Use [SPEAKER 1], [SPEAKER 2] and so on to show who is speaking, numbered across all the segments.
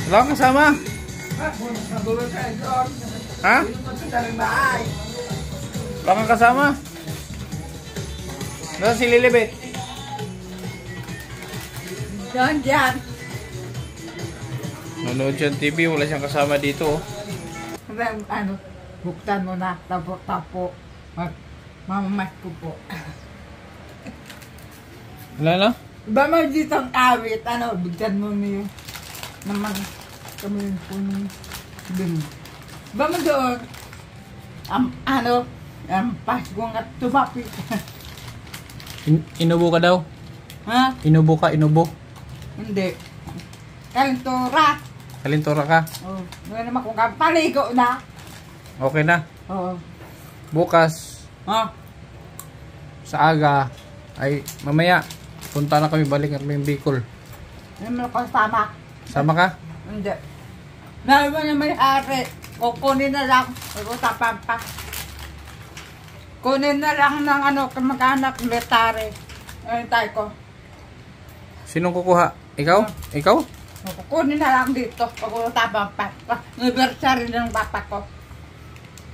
[SPEAKER 1] Wala kang kasama? Ha? Wala kang kasama? Nasaan si Lilibet?
[SPEAKER 2] Diyan.
[SPEAKER 1] Nanonood siya ng TV, wala siyang kasama dito.
[SPEAKER 2] Ano, buktan mo na, tapo. Mamamas ko po.
[SPEAKER 1] Wala na?
[SPEAKER 2] Ba mo dito ang awit, ano, buktan mo niyo. Naman, kami yung puno. Ba mo doon, Pasko nga tumapi.
[SPEAKER 1] Inubo ka daw?
[SPEAKER 2] Ha?
[SPEAKER 1] Inubo ka, inubo?
[SPEAKER 2] Hindi. Kalintura.
[SPEAKER 1] Kalintura ka?
[SPEAKER 2] Oh, ngayon naman kung paligo na.
[SPEAKER 1] Okay na?
[SPEAKER 2] Oo.
[SPEAKER 1] Bukas,
[SPEAKER 2] Ha?
[SPEAKER 1] sa aga, ay mamaya, punta na kami, balik na kami yung Bicol.
[SPEAKER 2] Hindi mo ko sama.
[SPEAKER 1] Sama ka?
[SPEAKER 2] Hindi. Naman na may ari. O kunin na lang. Pampa. Kunin na lang ng kamag-anak military. Ayun tayo ko.
[SPEAKER 1] Sinong kukuha? Ikaw? Ikaw?
[SPEAKER 2] Kukunin na lang dito. Pampa. Anniversary ng papa ko.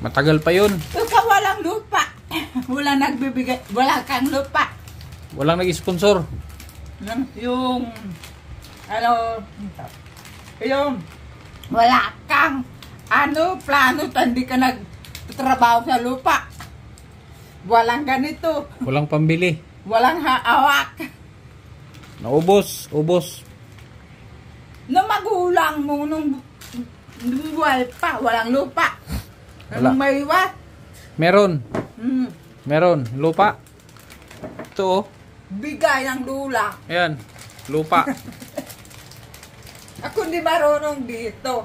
[SPEAKER 1] Matagal pa yun.
[SPEAKER 2] Ikaw walang lupa. Wala nagbibigay. Wala kang lupa.
[SPEAKER 1] Walang nag-sponsor.
[SPEAKER 2] Yung wala kang plano, hindi ka nagtatrabaho sa lupa. Walang ganito.
[SPEAKER 1] Walang pambili.
[SPEAKER 2] Walang hawak.
[SPEAKER 1] Naubos. Ubos.
[SPEAKER 2] Nung magulang mo, nung buhay pa, walang lupa.
[SPEAKER 1] Wala.
[SPEAKER 2] Anong may iwas?
[SPEAKER 1] Meron. Meron. Lupa. Ito oh.
[SPEAKER 2] Bigay ng lula.
[SPEAKER 1] Ayan. Lupa.
[SPEAKER 2] Ako hindi marunong dito.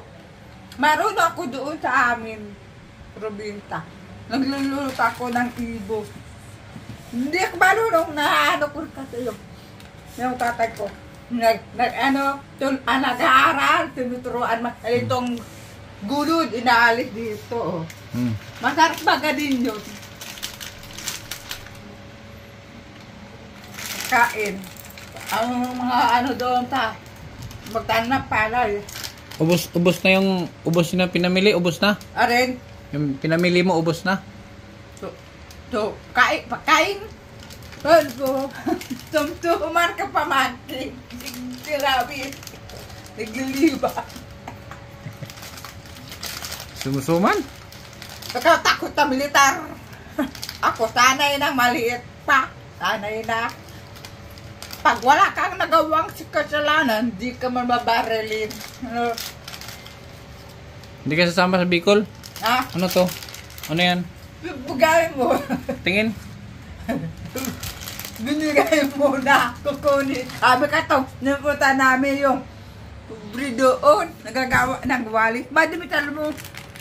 [SPEAKER 2] Marunong ako doon sa amin. Probinsya. Nagluluto ako ng ibo. Hindi ako marunong na ko kasi yung tatay ko. Nag-aaral, tinuturuan itong gulod, inaalis dito. Masarap baga din yun. Kain. Ang mga doon sa magtanap palay.
[SPEAKER 1] Ubos na yung pinamili, ubos na.
[SPEAKER 2] Aren.
[SPEAKER 1] Yung pinamili mo, ubos na.
[SPEAKER 2] So, pagkain. Tulpo. Tumtumar ka pa mati. Tirabi. Nagliliba.
[SPEAKER 1] Sumusuman?
[SPEAKER 2] Takot na militar. Ako sanay na maliit pa. Sanay na. Pag wala kang nagawang kasalanan, hindi ka man mabarilin.
[SPEAKER 1] Hindi ka sasama sa Bicol?
[SPEAKER 2] Ha?
[SPEAKER 1] Ano to? Ano yan?
[SPEAKER 2] Bugay mo.
[SPEAKER 1] Tingin?
[SPEAKER 2] Binigay mo na. Kukunin. Sabi ka to, napunta namin yung doon. Nagagawa ng wali. Madamitan mo.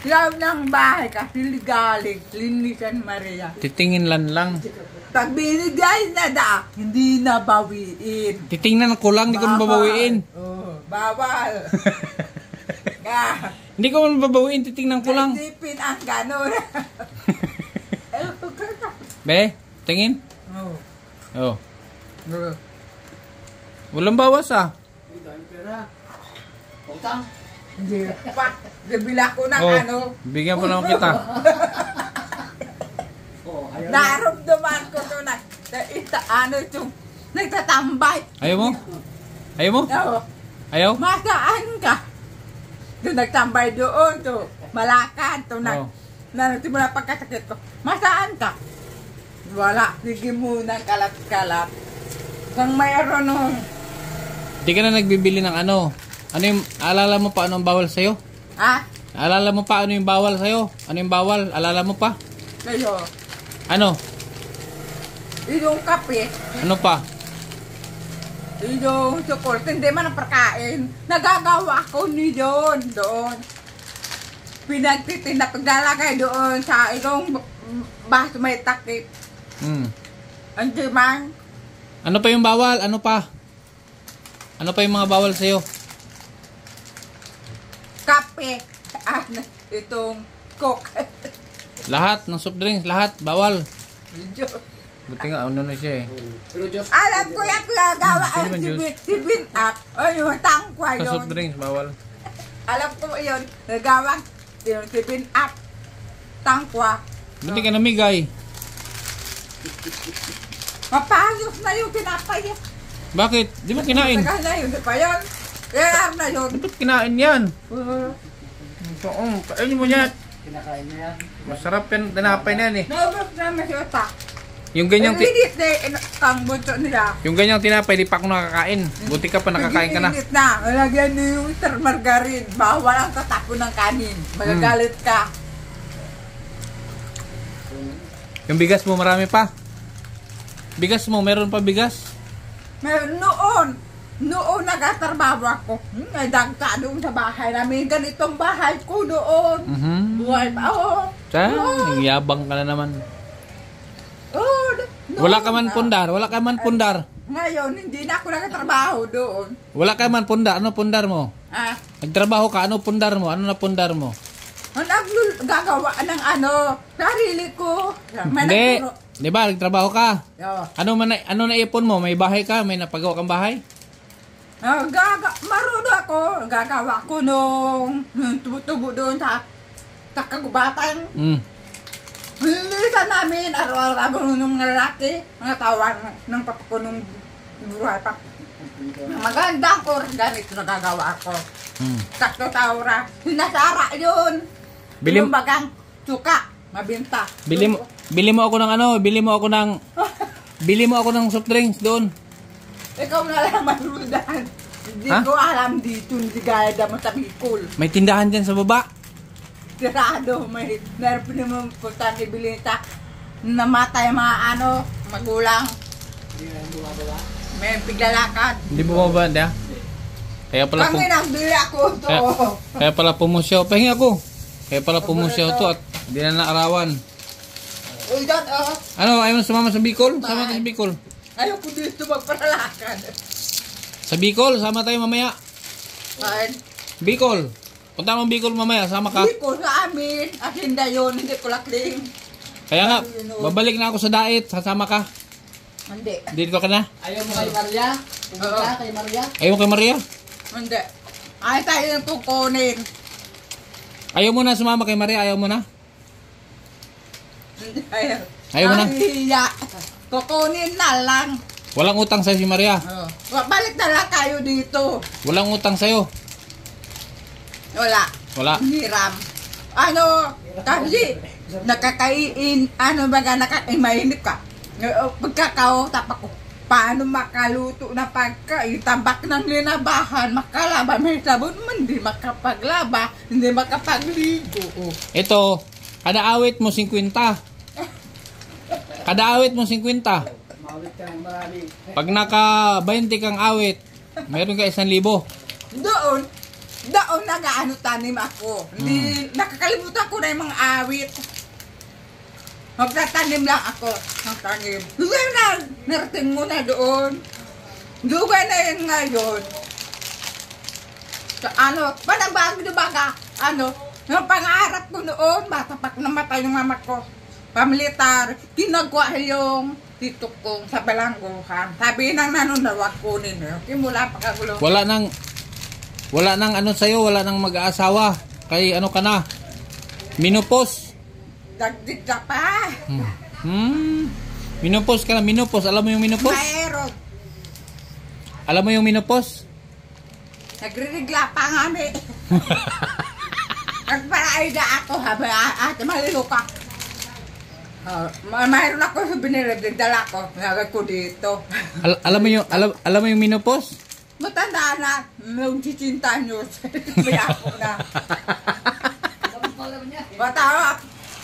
[SPEAKER 2] Yaw ng bahay kasi ligalig. Linisan Maria.
[SPEAKER 1] Titingin lang.
[SPEAKER 2] Pag binigay na hindi na bawiin.
[SPEAKER 1] Titingnan ko lang, hindi ko mababawiin.
[SPEAKER 2] Oh, bawal.
[SPEAKER 1] Hindi ko mababawiin, titingnan ko lang.
[SPEAKER 2] Isipin ang gano'n.
[SPEAKER 1] Be, tingin?
[SPEAKER 2] Oh.
[SPEAKER 1] Walang bawas ah.
[SPEAKER 2] Hindi pa. Gabila ko ng
[SPEAKER 1] Bigyan pa naman kita.
[SPEAKER 2] Naramdaman ko to na itong nagtatambay.
[SPEAKER 1] Ayaw mo? Ayaw mo?
[SPEAKER 2] Oo.
[SPEAKER 1] Ayaw?
[SPEAKER 2] Masaan ka? Doon nagtambay doon to. Malakan to na. Simula pagkasakit ko. Masaan ka? Wala. Sige muna kalat-kalat. Kung mayroon nung
[SPEAKER 1] Hindi ka na nagbibili ng ano. Ano yung, alala mo pa anong bawal sa'yo?
[SPEAKER 2] ha?
[SPEAKER 1] Alala mo pa ano yung bawal sa'yo? Ano yung bawal? Alala mo pa?
[SPEAKER 2] Kayo.
[SPEAKER 1] Ano?
[SPEAKER 2] Yung kape.
[SPEAKER 1] Ano pa?
[SPEAKER 2] Yung sukol. Hindi man ang pagkain. Nagagawa ko ni doon. Pinagtitinda. Paglalagay doon sa ilong baso may takip. Hindi man.
[SPEAKER 1] Ano pa yung bawal? Ano pa? Ano pa yung mga bawal sa'yo?
[SPEAKER 2] Kape. Itong coke.
[SPEAKER 1] Lahat ng soft drinks, lahat bawal. Buti nga, ano na siya eh.
[SPEAKER 3] Pero Diyos,
[SPEAKER 2] Alam ko yung gagawa
[SPEAKER 1] Hindi naman juice.
[SPEAKER 2] si Bin Up. O yung tangkwa
[SPEAKER 1] Sa soft
[SPEAKER 2] yun.
[SPEAKER 1] drinks, bawal.
[SPEAKER 2] Alam ko yun. Nagawa yun si Bin Up. Tangkwa.
[SPEAKER 1] Buti ka namigay.
[SPEAKER 2] Mapayos na yung tinapay.
[SPEAKER 1] Bakit? Di mo kinain?
[SPEAKER 2] Tagal na yun. Di ba yun? Kaya na yun.
[SPEAKER 1] Ba't kinain yan? So, kainin mo yan.
[SPEAKER 3] kinakain na yan.
[SPEAKER 1] Masarap yan, tinapay na yan eh.
[SPEAKER 2] Naubos na masyota.
[SPEAKER 1] Yung ganyang,
[SPEAKER 2] Init na kang bunso nila.
[SPEAKER 1] yung ganyang tinapay, di pa ako nakakain. Buti ka pa nakakain ka na.
[SPEAKER 2] Init na. Lagyan niyo yung margarine. Bawal ang tatapon ng kanin. Magagalit ka.
[SPEAKER 1] Yung bigas mo, marami pa. Bigas mo, meron pa bigas?
[SPEAKER 2] Noon nagatrabaho ako. May dagta doon sa bahay namin. Ganitong bahay ko doon. Buhay pa. Oo.
[SPEAKER 1] Yabang ka na naman.
[SPEAKER 2] Oo.
[SPEAKER 1] Wala ka man pundar, wala ka man pundar.
[SPEAKER 2] Ngayon, hindi na ako nagatrabaho doon.
[SPEAKER 1] Wala ka man pundar, ano pundar mo?
[SPEAKER 2] Ah,
[SPEAKER 1] Nagtrabaho ka, ano pundar mo? Ano na pundar mo?
[SPEAKER 2] gagawa ng ano, sarili ko. May
[SPEAKER 1] Hindi.
[SPEAKER 2] nagturo.
[SPEAKER 1] Di ba, nagtrabaho ka?
[SPEAKER 2] Oo.
[SPEAKER 1] Ano na ipon mo? May bahay ka? May napagawa kang bahay?
[SPEAKER 2] Marunong ako. Gagawa ko nung tubo doon sa kagubatan. Lilisan namin araw-araw nung lalaki. Mga tawag ng papa ko nung buhay pa. Maganda ko. Ganito nagagawa ko. Sakto taura. Sinasara yun.
[SPEAKER 1] Bili-
[SPEAKER 2] Yung bagang suka. Mabinta.
[SPEAKER 1] Bili mo ako ng ano, bili mo ako ng soft drinks doon.
[SPEAKER 2] Ikaw na lang marudan. Hindi
[SPEAKER 1] Ha?
[SPEAKER 2] ko alam dito. Hindi gaya mo sa Bicol.
[SPEAKER 1] May tindahan dyan sa baba.
[SPEAKER 2] Tirado, may nerve naman punta ni Bilita. Namatay mga ano, magulang.
[SPEAKER 3] Hindi na yung bumababa.
[SPEAKER 2] May piglalakad.
[SPEAKER 1] Hindi bumaba, di ah? Kaya pala
[SPEAKER 2] Kami nagbili ako to.
[SPEAKER 1] Kaya pala pumusyaw. Pahinga ko. Kaya pala pumusyaw to at di na naarawan.
[SPEAKER 2] Uy, dad,
[SPEAKER 1] Ano, ayaw mo sumama sa Bicol? Sama tayo sa Bicol.
[SPEAKER 2] ayoko dito magparalakad.
[SPEAKER 1] Sa Bicol, sama tayo mamaya.
[SPEAKER 2] Fine.
[SPEAKER 1] Bicol. Punta mo Bicol mamaya, sama ka.
[SPEAKER 2] Hindi ko sa amin. Asinda yun, hindi ko lakling.
[SPEAKER 1] Kaya nga, babalik na ako sa Dait. Sasama ka.
[SPEAKER 2] Hindi.
[SPEAKER 1] Dito ka na.
[SPEAKER 3] Ayaw mo kay Maria? Pumunta kay Maria?
[SPEAKER 1] Ayaw mo kay Maria?
[SPEAKER 2] Hindi. Ay, tayo yung tukunin.
[SPEAKER 1] Ayaw mo na sumama kay Maria, ayaw mo na? Ayaw mo na?
[SPEAKER 2] Nahihiya. Kukunin na lang.
[SPEAKER 1] Walang utang sa'yo si Maria.
[SPEAKER 2] Balik na lang kayo dito.
[SPEAKER 1] Walang utang sa'yo.
[SPEAKER 2] Wala.
[SPEAKER 1] Wala.
[SPEAKER 2] Hiram. Ano, kasi nakakain, ano baga nakakaimainip ka. Pagkakao, tapak ko. Paano makaluto na pagkain? Tabak ng linabahan, makalaba, may sabon man, hindi makapaglaba, hindi makapagligo.
[SPEAKER 1] Ito, kada awit mo 50. Kada awit mo 50.
[SPEAKER 3] Mawit ka ng marami.
[SPEAKER 1] Pag naka 20 kang awit, meron ka 1,000.
[SPEAKER 2] Doon nag-ano tanim ako. Hindi, nakakalimutan ko na yung mga awit. Magtatanim lang ako ng tanim. Dugay na, narating mo na doon. Dugay na yun ngayon. So, ano, panabag na baga, ano, yung pangarap ko noon, bata pa namatay yung mama ko. Pamilitar, ginagawa yung tito ko sa balangguhan. Sabi nang nanunawag kunin yun. Kimula pa kagulo.
[SPEAKER 1] Wala nang ano sa'yo, wala nang mag-aasawa. Kay ano ka na? Minupos.
[SPEAKER 2] Dagdig ka pa.
[SPEAKER 1] Minupos ka na, minupos. Alam mo yung minupos?
[SPEAKER 2] Mayroon.
[SPEAKER 1] Alam mo yung minupos?
[SPEAKER 2] Nagririgla pa nga ni. Nagparaay na ako habi ate malilo ka. Mayroon ako sa binirigdala ko. Nagag ko dito.
[SPEAKER 1] Alam mo yung minupos?
[SPEAKER 2] Matanda na. Nung 60 anyos. May ako na. Bata,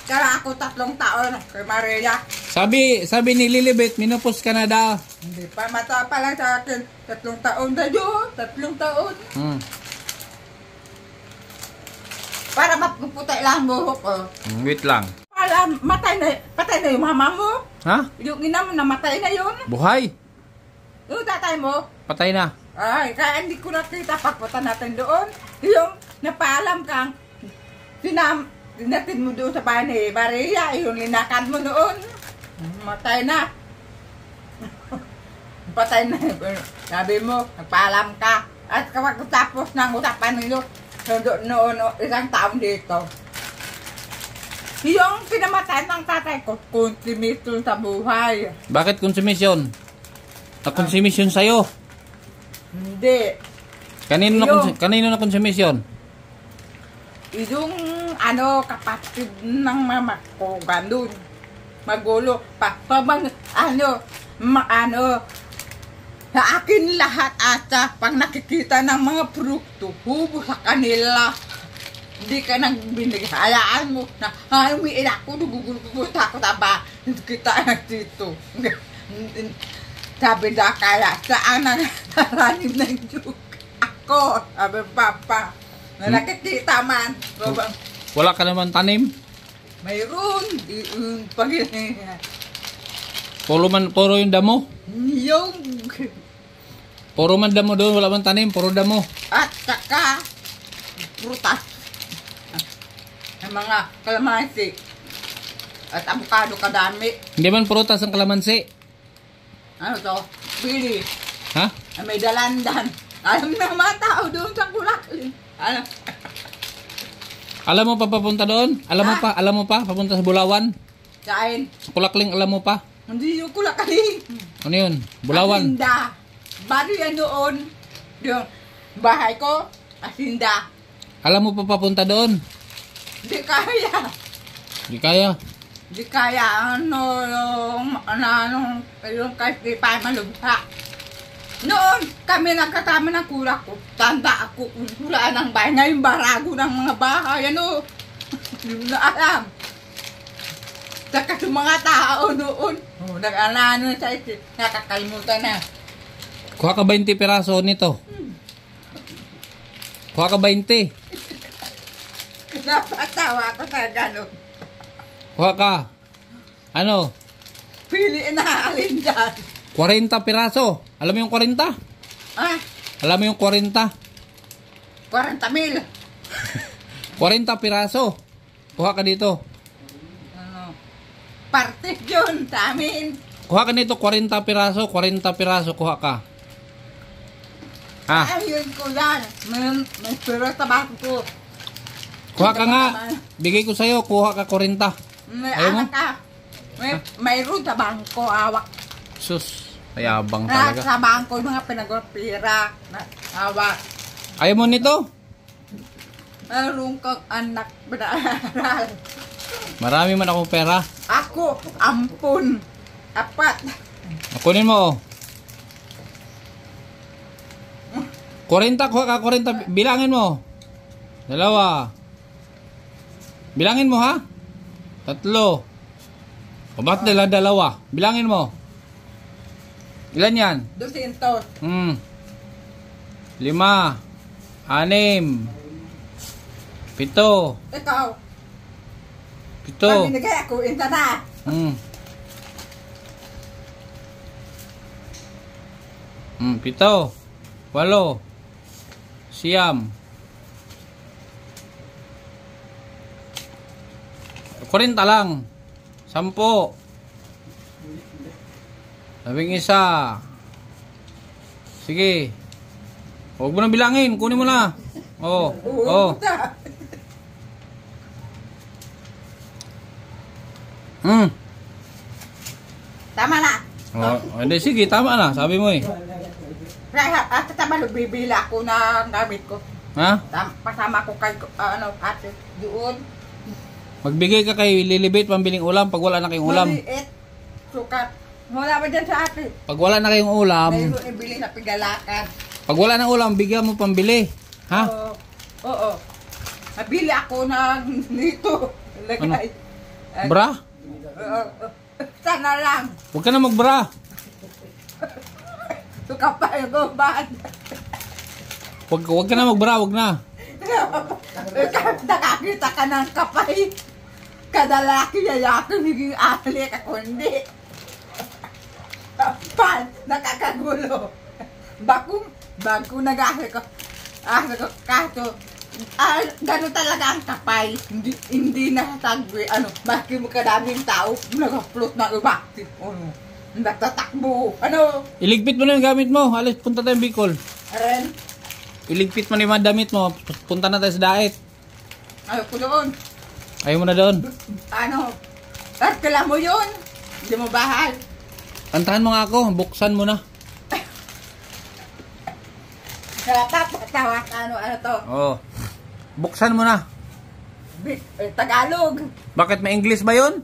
[SPEAKER 2] kaya ako 3 taon kay Maria.
[SPEAKER 1] Sabi ni Lilibet, minupos ka na daw.
[SPEAKER 2] Hindi pa, mata pa lang sa akin. 3 taon na yun. 3 taon. Para mapuputi lang buhok ko.
[SPEAKER 1] Wait lang.
[SPEAKER 2] Para patay na yung mama mo.
[SPEAKER 1] Ha?
[SPEAKER 2] Yung ina mo namatay na yun.
[SPEAKER 1] Buhay.
[SPEAKER 2] Yung tatay mo.
[SPEAKER 1] Patay na.
[SPEAKER 2] Ay, kaya hindi ko nakita pagpunta natin doon. Yung napaalam kang dinatin mo doon sa bahay ni Maria, yung linakan mo noon. Matay na. patay na. Sabi mo, nagpaalam ka. At kapag tapos ng usapan ninyo, noon, isang taon dito. Yung pinamatay ng tatay ko, konsumisyon sa buhay.
[SPEAKER 1] Bakit konsumisyon? Na-konsumisyon sa'yo?
[SPEAKER 2] Hindi.
[SPEAKER 1] Kanino na konsumisyon?
[SPEAKER 2] Yung kapatid ng mama ko, ganun. Magulo. Sa akin lahat ata, pag nakikita ng mga produkto, hubo sa kanila. Hindi ka nang binigay. Hayaan mo na, umiin ako, nagugulat ako, taba. Kita dito. Sabi na kaya, saan ang naranim ng joke? Ako, sabi papa. Na nakikita man.
[SPEAKER 1] Wala ka naman tanim?
[SPEAKER 2] Mayroon.
[SPEAKER 1] Puro yung damo?
[SPEAKER 2] Yung
[SPEAKER 1] Puro man damo doon, wala man tanim, puro damo.
[SPEAKER 2] at saka prutas. Ang mga kalamansi. At avocado kadami.
[SPEAKER 1] Hindi man prutas ang kalamansi.
[SPEAKER 2] Ano to? Pili.
[SPEAKER 1] Ha?
[SPEAKER 2] May dalandan. Alam ng mga tao doon sa Kulakli.
[SPEAKER 1] Alam mo pa papunta doon? Alam mo pa papunta sa Bulawan?
[SPEAKER 2] Kain.
[SPEAKER 1] Sa Kulakling alam mo pa?
[SPEAKER 2] Hindi yung Kulakli.
[SPEAKER 1] Ano yun? Bulawan.
[SPEAKER 2] Asinda. Bali yan doon. Yung bahay ko, Asinda.
[SPEAKER 1] Alam mo pa papunta doon?
[SPEAKER 2] Hindi kaya.
[SPEAKER 1] Hindi kaya.
[SPEAKER 2] Hindi kaya. Yung kasi pa malubha. Noon, kami nagkasama ng kura ko. Tanda ako kung wala ng bahay. Ngayon, barago ng mga bahay. Hindi mo na alam. Saka sa mga tao noon. Nag-alano sa isip. Nakakalimutan na.
[SPEAKER 1] Kuha ka 20 piraso nito. Kuha ka 20.
[SPEAKER 2] Napatawa ko sa gano'n.
[SPEAKER 1] Kuha ka. Ano?
[SPEAKER 2] Piliin na alin dyan.
[SPEAKER 1] 40 piraso. Alam mo yung 40?
[SPEAKER 2] Ah,
[SPEAKER 1] Alam mo yung 40?
[SPEAKER 2] 40,000.
[SPEAKER 1] 40 piraso. Kuha ka dito.
[SPEAKER 2] Parte yun sa amin.
[SPEAKER 1] Kuha ka nito 40 piraso. 40 piraso kuha ka. Ha?
[SPEAKER 2] Ayun ko yan. May pera sa bako ko.
[SPEAKER 1] Kuha ka nga. Bigay ko sa'yo. Kuha ka 40.
[SPEAKER 2] May
[SPEAKER 1] Ayaw mo?
[SPEAKER 2] anak ka. Mayroon sa bangko, awak.
[SPEAKER 1] Sus. Mayabang talaga.
[SPEAKER 2] Sa bangko, yung mga pinagpira. Awak.
[SPEAKER 1] Ayaw mo nito?
[SPEAKER 2] Mayroon kang anak pinaaral.
[SPEAKER 1] Marami man akong pera.
[SPEAKER 2] Ako, ampun. Apat.
[SPEAKER 1] Kunin mo. 40, kuha ka 40. Bilangin mo. 2. Bilangin mo ha. 3. O ba't nila 2? Bilangin mo. Ilan yan?
[SPEAKER 2] 200.
[SPEAKER 1] 5. 6. 7. 7.
[SPEAKER 2] Ikaw,
[SPEAKER 1] 7.
[SPEAKER 2] pag binigay ako, inta na.
[SPEAKER 1] 7. 8. 9. 40 lang. 10. 11. Sige. Huwag mo na bilangin. Kunin mo na. Oh.
[SPEAKER 2] Puta. Tama na.
[SPEAKER 1] Hindi, sige. Tama na. Sabi mo eh.
[SPEAKER 2] At tama, bibila ako ng gamit ko.
[SPEAKER 1] Ha?
[SPEAKER 2] Pasama ko kay, ate, doon.
[SPEAKER 1] Magbigay ka kay Lilibet pambiling ulam pag wala na kayong ulam.
[SPEAKER 2] Maliit. Sukat. Wala ba dyan sa ate?
[SPEAKER 1] Pag wala na kayong ulam,
[SPEAKER 2] Mayroon ibili sa pigalakan.
[SPEAKER 1] pag wala ng ulam, bigyan mo pambili. Ha?
[SPEAKER 2] Oo. Nabili ako ng nito. Lagay.
[SPEAKER 1] Bra?
[SPEAKER 2] Sana lang.
[SPEAKER 1] Huwag ka na magbra.
[SPEAKER 2] Sukapay ko ba?
[SPEAKER 1] Huwag ka na magbra, huwag na.
[SPEAKER 2] Nakakita ka ng kapay. Kadalaki yayako, higing alik ako hindi. Nakakagulo. Bago nag-ahal ko. Kaso, gano'n talaga ang kapay. Hindi nasasagwi. Bakit mo kadaming tao, nag-upload na iba. nagtatakbo. Ano?
[SPEAKER 1] Iligpit mo na yung gamit mo. Alis, punta tayong Bicol.
[SPEAKER 2] Aren?
[SPEAKER 1] Iligpit mo na yung mga damit mo. Punta na tayo sa daet.
[SPEAKER 2] Ayaw ko doon.
[SPEAKER 1] Ayaw mo na doon.
[SPEAKER 2] Ano? Kala mo yun. Hindi mo bahal.
[SPEAKER 1] Kantahan mo nga ako. Buksan mo na.
[SPEAKER 2] Katawa ano to?
[SPEAKER 1] Oo. Buksan mo na.
[SPEAKER 2] Tagalog.
[SPEAKER 1] Bakit may English ba yun?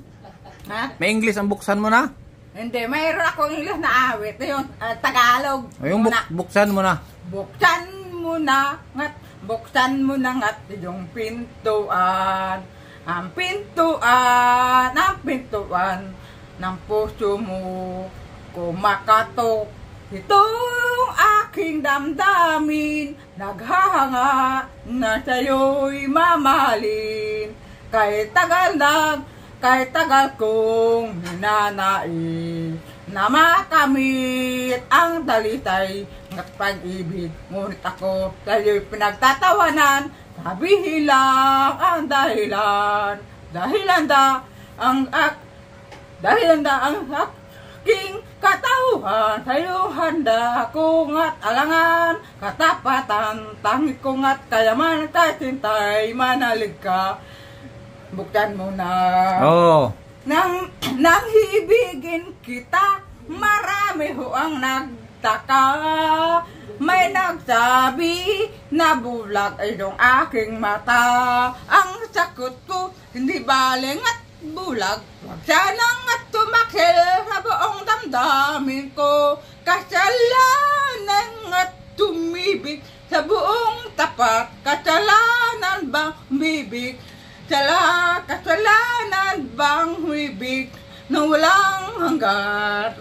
[SPEAKER 2] Ha?
[SPEAKER 1] May English ang buksan mo na?
[SPEAKER 2] Hindi, mayroon akong English na awit. Yung Tagalog.
[SPEAKER 1] Ayun, buksan mo na.
[SPEAKER 2] Buksan mo na ngat. Buksan mo na ngat yung pintuan. Ang pintuan. Ang pintuan ng puso mo. Kumakatok. Itong aking damdamin, naghahanga na sa'yo'y mamahalin. Kahit tagal kong ninanais na makamit ang talitay at pag-ibig. Ngunit ako sa'yo'y pinagtatawanan, sabihin lang ang dahilan. Dahilan ang aking katauhan, sa'yo handa kong at alangan, katapatan, tangi kong at kayaman, kahit hintay, manalig ka, buksan mo na.
[SPEAKER 1] Oo.
[SPEAKER 2] Nang hibigin kita, marami ho ang nagtaka, may nagsabi na bulag ay yung aking mata, ang sakot ko, hindi baling at bulag, wag sanang at tumakil sa buong damdamin ko, kasalanan at tumibig sa buong tapat, kasalanan bang umibig, kasalanan bang umibig na walang hanggan.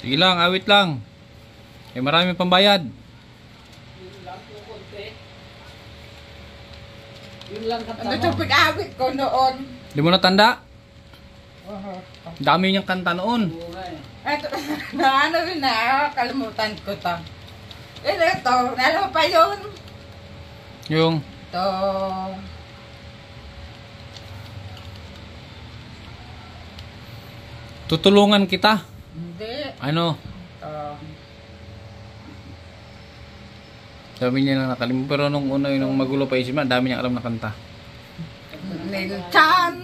[SPEAKER 1] Sige lang, awit lang. Eh, marami pambayad.
[SPEAKER 3] Yun lang kanta
[SPEAKER 2] Ano
[SPEAKER 3] mo.
[SPEAKER 2] yung pag-awit ko noon?
[SPEAKER 1] Di mo natanda? Dami niyang kanta noon.
[SPEAKER 3] Oo nga eh.
[SPEAKER 2] Eto, ano rin na, kalimutan ko to. Ito, alam mo pa yun?
[SPEAKER 1] Yung,
[SPEAKER 2] Ito.
[SPEAKER 1] tutulungan kita.
[SPEAKER 2] Hindi.
[SPEAKER 1] Ano? Sabi niya na nakalimutan. Pero nung una yung magulo pa isip na, dami niyang alam na kanta.
[SPEAKER 2] Minsan,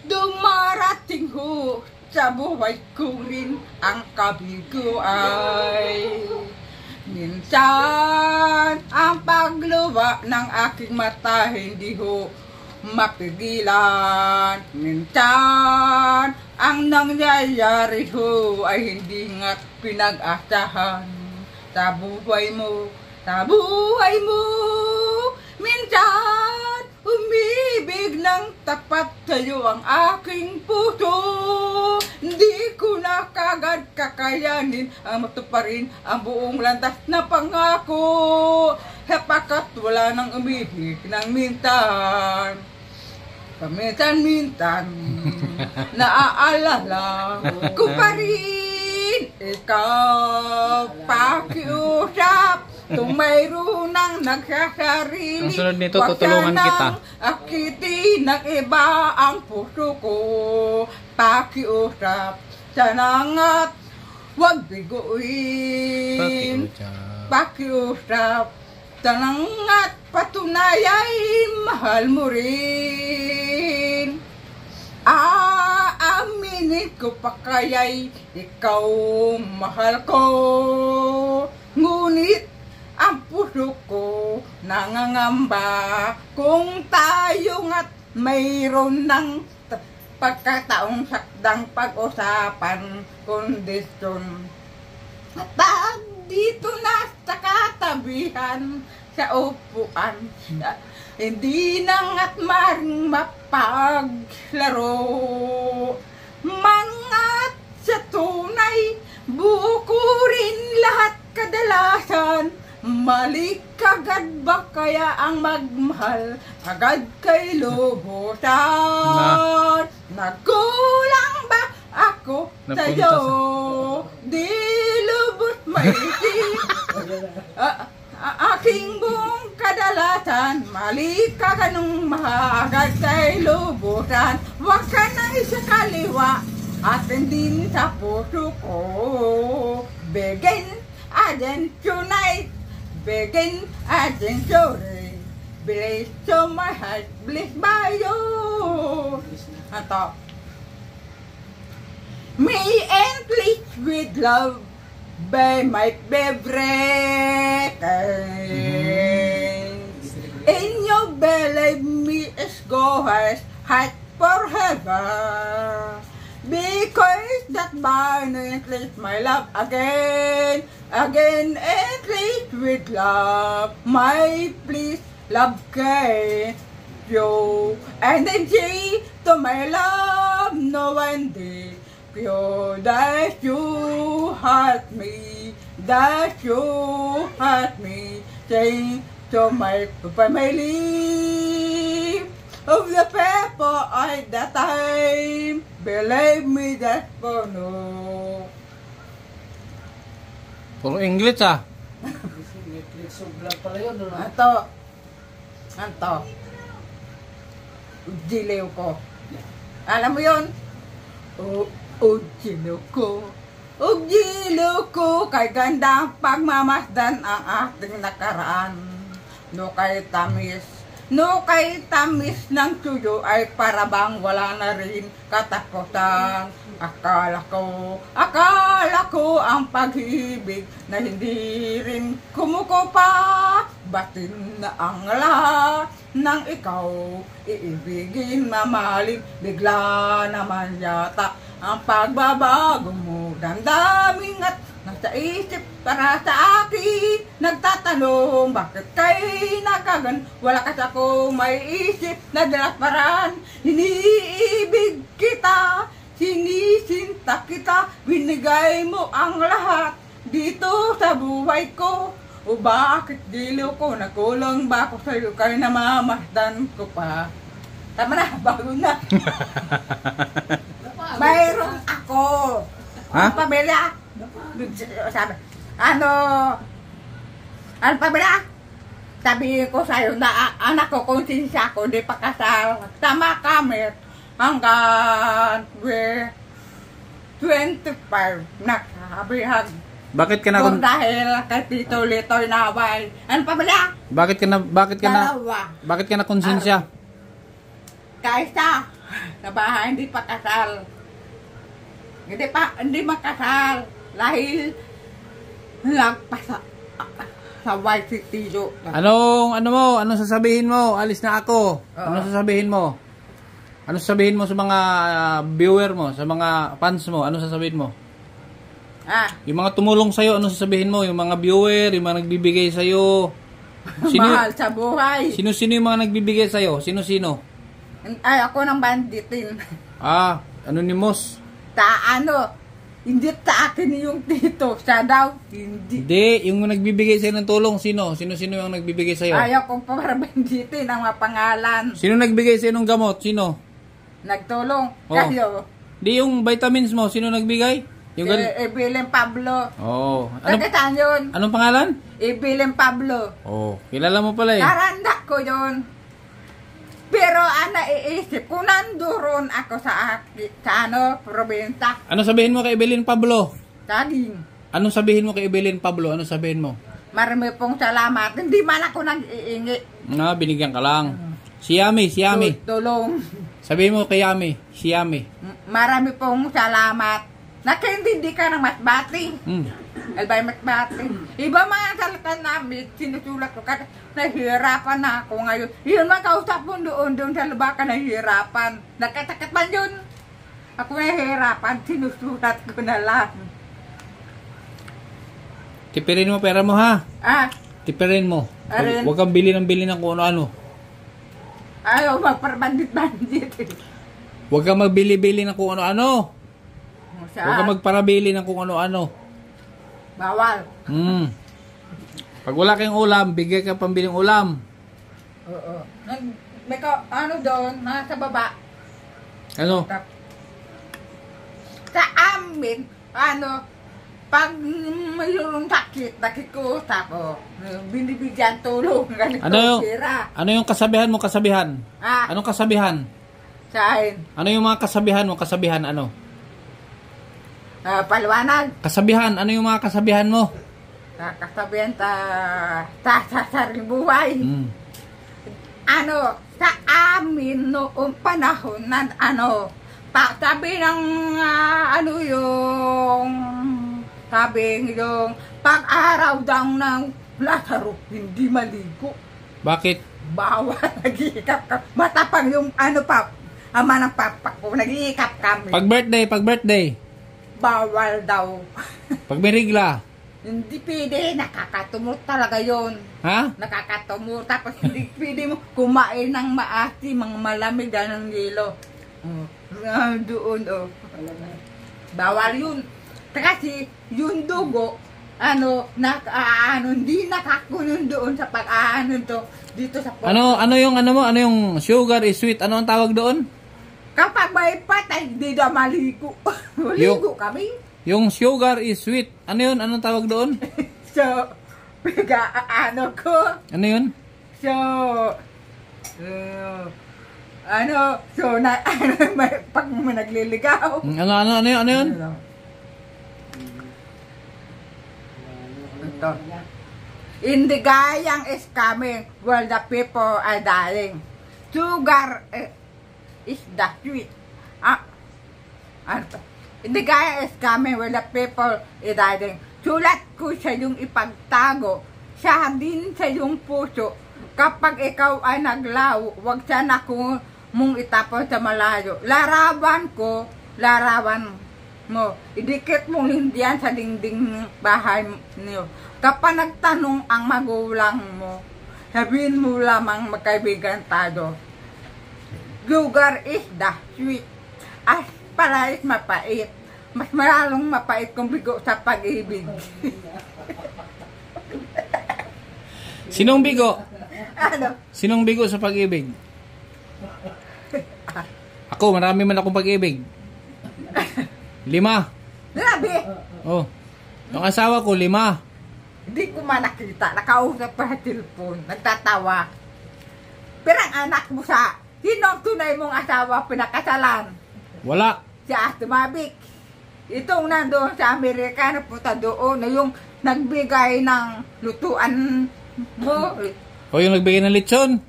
[SPEAKER 2] dumarating ho sa buhay ko rin ang kabigo ay minsan, ang pagluwa ng aking mata hindi ho mapigilan. Minsan, ang nangyayari ho ay hindi nga pinag-asahan. Sa buhay mo, minsan, umibig ng tapat sa'yo ang aking puso. Hindi ko na kagad kakayanin ang matuparin ang buong landas na pangako. Sapagkat wala nang umibig ng minsan. Paminsan-minsan, naaalala ko pa rin. Ikaw, pakiusap, kung mayroon nang nagsasarili,
[SPEAKER 1] Ang sunod nito, tutulungan kita.
[SPEAKER 2] Akitin ng iba ang puso ko. Pakiusap, sana nga't huwag biguin. Pakiusap, sana nga't patunayay mahal mo rin. Aaminin ko pa kaya'y ikaw mahal ko. Ngunit ang puso ko nangangamba kung tayo nga't mayroon ng pagkataong sakdang pag-usapan kondisyon. At dito na sa katabihan sa upuan, hindi na nga't maring mapaglaro. Mangat sa tunay, buo ko rin lahat kadalasan. Mali kagad ba kaya ang magmahal agad kay lubusan? Nagkulang ba ako sa'yo? Di lubos maisip aking buong kadalasan. Mali ka ganong mahagad kay lubusan. Huwag ka na isa kaliwa at hindi sa puso ko. Begin again tonight. Begin again sorry. Bless to my heart, blessed by you. Ato. May endless with love by my favorite. In your belly me is go heart forever. Because that bond endless my love again, again endless with love. My please love kay you. And then say to my love no one day. You that you hurt me, that you hurt me. Say to my family of the people at that time, believe me that for no.
[SPEAKER 1] Puro English ah.
[SPEAKER 3] Netflix of vlog pala yun, no?
[SPEAKER 2] Anto. Ujilew ko. Alam mo yun? Ujilew ko. Kay gandang pagmamasdan ang ating nakaraan. No kay tamis ng tuyo ay parabang wala na rin katakutan. Akala ko ang pag-ibig na hindi rin kumukupa. Batin na ang lahat ng ikaw iibigin, mamahalin. Bigla naman yata ang pagbabago mo. Damdamin at nasa isip para sa akin. Nagtatanong bakit kay nakagan. Wala kasi ako may isip na dalaparan. Iniibig kita, sinisinta kita. Binigay mo ang lahat dito sa buhay ko. O bakit diliw ko, nakulang ba ako sa'yo kaya namamasdan ko pa? Tama na, bago na. Mayroon ako.
[SPEAKER 1] Ha?
[SPEAKER 2] Ang pamilya. Sabi, ano pamilya? Sabi ko sa'yo na anak ko, konsensya ko, di pa kasal. Tama kami hanggang 25 nagsabihan.
[SPEAKER 1] Bakit ka na
[SPEAKER 2] Kung dahil kay Tito Litoy naway. Ano pamilya?
[SPEAKER 1] Bakit ka na konsensya?
[SPEAKER 2] Kaysa sa bahay hindi pa kasal. Hindi makasal dahil nagpasa sa white si Tito.
[SPEAKER 1] Anong sasabihin mo? Alis na ako. Anong sasabihin mo? Anong sasabihin mo sa mga viewer mo, sa mga fans mo? Anong sasabihin mo? Yung mga tumulong sa'yo, ano sasabihin mo? Yung mga viewer, yung mga nagbibigay sa'yo.
[SPEAKER 2] Mahal sa buhay.
[SPEAKER 1] Sino-sino yung mga nagbibigay sa'yo? Sino-sino?
[SPEAKER 2] Ay, ako ng banditin.
[SPEAKER 1] Anonymous.
[SPEAKER 2] Hindi sa akin yung Tito. Siya daw, hindi.
[SPEAKER 1] Hindi, yung nagbibigay sa'yo ng tulong, sino? Sino-sino yung nagbibigay sa'yo?
[SPEAKER 2] Ayaw kong pabarbanditin ang mga pangalan.
[SPEAKER 1] Sino nagbigay sa'yo ng gamot? Sino?
[SPEAKER 2] Nagtulong.
[SPEAKER 1] Oh.
[SPEAKER 2] Kayo.
[SPEAKER 1] Di yung vitamins mo, sino nagbigay? Yung
[SPEAKER 2] Evelyn Pablo.
[SPEAKER 1] Oh.
[SPEAKER 2] Saan yun?
[SPEAKER 1] Anong pangalan?
[SPEAKER 2] Evelyn Pablo.
[SPEAKER 1] Oh, kilala mo pala eh.
[SPEAKER 2] Naranda ko yun. Pero naiisip ko, nandoon ako sa probinsya.
[SPEAKER 1] Ano sabihin mo kay Evelyn Pablo?
[SPEAKER 2] Saging.
[SPEAKER 1] Anong sabihin mo kay Evelyn Pablo? Ano sabihin mo?
[SPEAKER 2] Marami pong salamat. Hindi man ako nag-iingi.
[SPEAKER 1] Binigyan ka lang. Si Yami.
[SPEAKER 2] Tulong.
[SPEAKER 1] Sabihin mo kay Yami. Si Yami.
[SPEAKER 2] Marami pong salamat. Nakaintindi ka ng matbati. Albay matbati. Iba mga salita namin, sinusulat ko kasi nahihirapan na ako ngayon. Yun man kausap mo doon sa labakan, nahihirapan. Nakatakot man yun. Ako nahihirapan, sinusulat ko na lang.
[SPEAKER 1] Tipirin mo pera mo ha. Tipirin mo. Huwag kang bili ng kung ano-ano.
[SPEAKER 2] Ayaw, magparbandit-bandit.
[SPEAKER 1] Huwag kang magbili-bili ng kung ano-ano. Huwag kang magparabili ng kung ano-ano.
[SPEAKER 2] Bawal.
[SPEAKER 1] Pag wala kayong ulam, bigay ka pambiling ulam.
[SPEAKER 2] Oo. May doon, nasa baba.
[SPEAKER 1] Ano?
[SPEAKER 2] Sa amin, pag mayroong sakit, nakikuta ko, binibigyan tulong.
[SPEAKER 1] Ano yung kasabihan mo, kasabihan? Anong kasabihan?
[SPEAKER 2] Saan?
[SPEAKER 1] Ano yung mga kasabihan mo? Kasabihan ano?
[SPEAKER 2] Paliwanag.
[SPEAKER 1] Kasabihan, ano yung mga kasabihan mo?
[SPEAKER 2] Kasabihan sa buhay. Ano, sa amin noong panahon na sabi ng sabi yung pag-araw daw ng Lazaro, hindi maligo.
[SPEAKER 1] Bakit?
[SPEAKER 2] Bawal, nag-iikap ka. Matapang yung ama ng papa ko, nag-iikap kami.
[SPEAKER 1] Pag birthday.
[SPEAKER 2] Bawal daw.
[SPEAKER 1] Pag merigla.
[SPEAKER 2] Hindi pwede, nakakatumor talaga yon.
[SPEAKER 1] Ha?
[SPEAKER 2] Nakakatumor, tapos hindi pwede mo kumain ng maasi, mga malamig ng yelo. Doon, bawal yun. Kasi yung dugo, hindi nakakunin doon sa dito sa
[SPEAKER 1] Ano yung sugar is sweet? Ano ang tawag doon?
[SPEAKER 2] Kapag may patay, hindi na maligo. Maligo kami.
[SPEAKER 1] Yung sugar is sweet. Ano yun? Anong tawag doon?
[SPEAKER 2] So, ko.
[SPEAKER 1] Ano yun?
[SPEAKER 2] So, pag nagliligaw.
[SPEAKER 1] Ano yun?
[SPEAKER 2] Ito. In the gayang is coming where the people are dying. Sugar is the sweet. In the gayang is coming where the people are dying. Sulat ko sa iyong ipagtago, siya din sa iyong puso. Kapag ikaw ay naglaw, huwag sana mong itapon sa malayo. Larawan mo. Idikit mong lindian sa dingding bahay niyo. Kapag nagtanong ang magulang mo, sabihin mo lamang magkaibigan tayo. Sugar is the sweet. As pala is mapait. Mas malalong mapait kung bigo sa pag-ibig.
[SPEAKER 1] Sinong bigo?
[SPEAKER 2] Ano?
[SPEAKER 1] Sinong bigo sa pag-ibig? Ako, marami man akong pag-ibig. 5.
[SPEAKER 2] Grabe!
[SPEAKER 1] Oh. Yung asawa ko, 5.
[SPEAKER 2] Hindi ko man nakita. Nakausap pa sa cellphone. Nagtatawa. Pero ang anak mo sino ang tunay mong asawa pinakasalan?
[SPEAKER 1] Wala.
[SPEAKER 2] Si Ate Mavic. Itong nandoon sa Amerika, napunta doon, yung nagbigay ng lutuan mo.
[SPEAKER 1] O yung nagbigay ng lechon?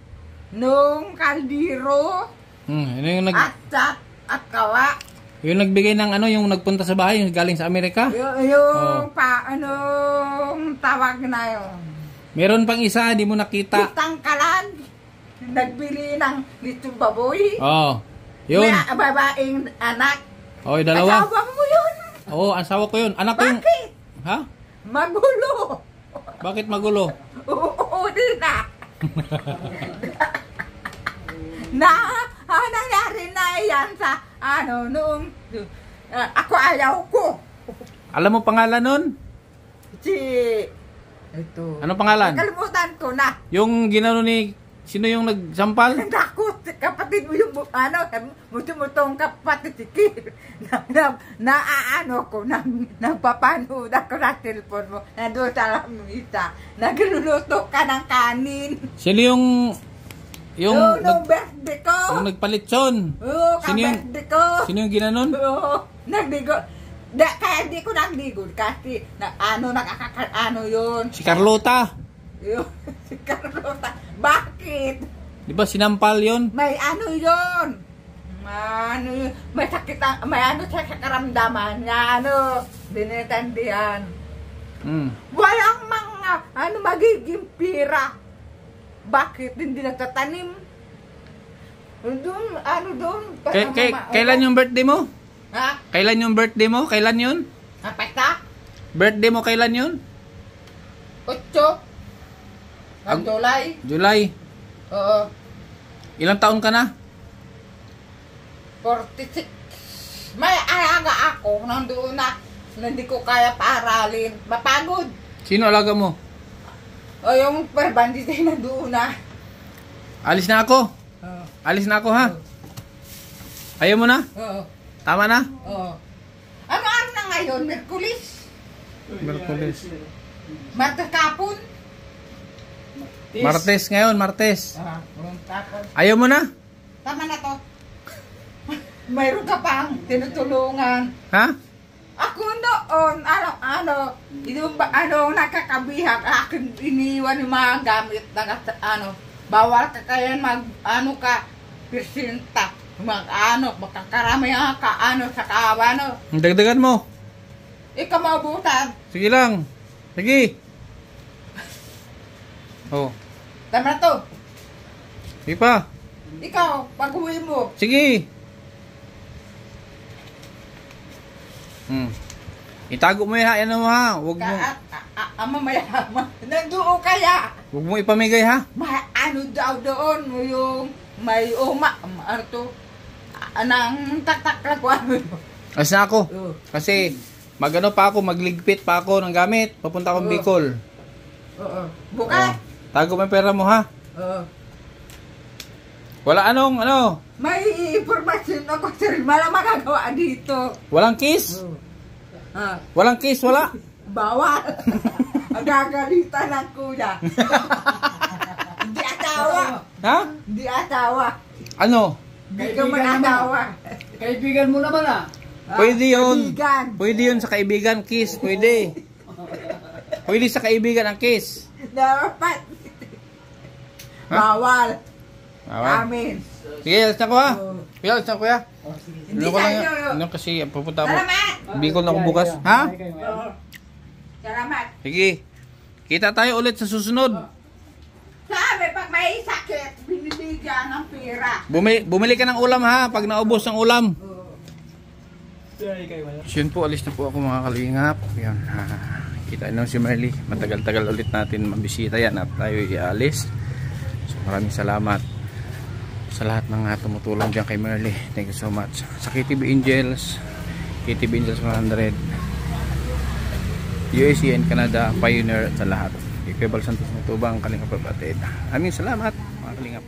[SPEAKER 2] Nung kaldero.
[SPEAKER 1] Ano yung
[SPEAKER 2] At kawa.
[SPEAKER 1] Yung nagbigay ng yung nagpunta sa bahay, yung galing sa Amerika?
[SPEAKER 2] Anong tawag na yun?
[SPEAKER 1] Meron pang isa, di mo nakita.
[SPEAKER 2] Tangkalan. Nagbili ng litong baboy.
[SPEAKER 1] Yun.
[SPEAKER 2] May babaeng anak.
[SPEAKER 1] Yung dalawa.
[SPEAKER 2] Asawa mo yun.
[SPEAKER 1] Asawa ko yun. Anak ko yung...
[SPEAKER 2] Bakit?
[SPEAKER 1] Ha?
[SPEAKER 2] Magulo.
[SPEAKER 1] Bakit magulo?
[SPEAKER 2] Oo na. Nangyari na yan sa noong ako ayaw ko.
[SPEAKER 1] Alam mo pangalan nun?
[SPEAKER 2] Ito.
[SPEAKER 1] Ano pangalan?
[SPEAKER 2] Kalimutan ko na.
[SPEAKER 1] Yung ginano ni... Sino yung nagsampal?
[SPEAKER 2] Takot. Kapatid mo yung mutumutong kapatid si Kir. Nagpapanood ako sa cellphone mo. Nandun sa lamisa. Nagluluto ka ng kanin.
[SPEAKER 1] Sino yung...
[SPEAKER 2] Nung birthday ko.
[SPEAKER 1] Yung nagpalitson.
[SPEAKER 2] Oo, ka-birthday ko.
[SPEAKER 1] Sino yung ginanon?
[SPEAKER 2] Oo, nagdigo. Kaya di ko nagdigo kasi yun.
[SPEAKER 1] Si Carlota.
[SPEAKER 2] Si Carlota. Bakit?
[SPEAKER 1] Di ba sinampal yun?
[SPEAKER 2] May yun. May sakit, may sa karamdaman niya, dinitandihan. Walang mga, magiging pira. Bakit hindi nagtatanim? Doon.
[SPEAKER 1] Kailan yung birthday mo?
[SPEAKER 2] Ha?
[SPEAKER 1] Kailan yung birthday mo? Kailan yun?
[SPEAKER 2] Napata?
[SPEAKER 1] Birthday mo kailan yun?
[SPEAKER 2] 8. Ang
[SPEAKER 1] July.
[SPEAKER 2] Oo.
[SPEAKER 1] Ilang taon ka na?
[SPEAKER 2] 46. May alaga ako, nandoon na. Hindi ko kaya paaralin. Mapagod.
[SPEAKER 1] Sino alaga mo?
[SPEAKER 2] Yung perbandit ay nandoon na.
[SPEAKER 1] Alis na ako. Alis na ako ha. Ayaw mo na?
[SPEAKER 2] Oo.
[SPEAKER 1] Tama na?
[SPEAKER 2] Oo. Ano araw na ngayon? Merkulis? Martes kapon?
[SPEAKER 1] Martes ngayon, Martes.
[SPEAKER 2] Tapon.
[SPEAKER 1] Ayaw mo na?
[SPEAKER 2] Tama na to. mayroon ka pang tinutulungan.
[SPEAKER 1] Ha?
[SPEAKER 2] Ako noon, nakakabihag, akin iniwan yung mga gamit, bawal ka kaya persinta, makakarami sa kaawano.
[SPEAKER 1] Dagdagan mo.
[SPEAKER 2] Ikaw maubutan.
[SPEAKER 1] Sige lang. Sige. Oh.
[SPEAKER 2] Tama na to.
[SPEAKER 1] Sige pa.
[SPEAKER 2] Ikaw, pag-uwi mo.
[SPEAKER 1] Sige. Itago mo yan, ano ha? Huwag mo.
[SPEAKER 2] Mamaya, nandoon kaya.
[SPEAKER 1] Huwag mo ipamigay ha?
[SPEAKER 2] Ano daw doon, yung may anang tak-tak lang ko.
[SPEAKER 1] Alas na ako. Kasi, magligpit pa ako ng gamit. Papunta akong Bicol.
[SPEAKER 2] Bukas.
[SPEAKER 1] Tago mo yung pera mo ha? Wala
[SPEAKER 2] May informasyon ako, sir. Malang magagawa dito.
[SPEAKER 1] Walang kiss? Walang kiss, wala?
[SPEAKER 2] Bawal. Agagalitan ng kuya. Hindi asawa.
[SPEAKER 1] Ha?
[SPEAKER 2] Hindi asawa.
[SPEAKER 1] Ano?
[SPEAKER 2] Hindi ka man asawa.
[SPEAKER 3] Kaibigan mo naman
[SPEAKER 1] Pwede yun.
[SPEAKER 2] Kaibigan.
[SPEAKER 1] Pwede yun sa kaibigan, kiss. Pwede. Pwede sa kaibigan ang kiss.
[SPEAKER 2] Dapat. Bawal.
[SPEAKER 1] Bawal.
[SPEAKER 2] Amin.
[SPEAKER 1] Sige, alas na ko ha. Kuya, alas na kuya.
[SPEAKER 2] Hindi tayo.
[SPEAKER 1] Ano kasi, pupunta ako.
[SPEAKER 2] Salamat.
[SPEAKER 1] Bicol na ako bukas. Ha?
[SPEAKER 2] Salamat.
[SPEAKER 1] Sige. Kita tayo ulit sa susunod.
[SPEAKER 2] Sabi, pag may sakit, binibigyan ng pera.
[SPEAKER 1] Bumili ka ng ulam ha, pag naubos ang ulam. Yun po, alis na po ako mga kalingap. Yan, kita nyo si Marley. Matagal-tagal ulit natin mabisita yan at tayo ialis. So maraming salamat sa lahat ng tumutulong dyan kay Marley. Thank you so much. Sa KTV Angels 100, USA and Canada, Pioneer at sa lahat. Ikebal Santos Matubang, Kalingap Kapatid. Aming salamat mga kalingap.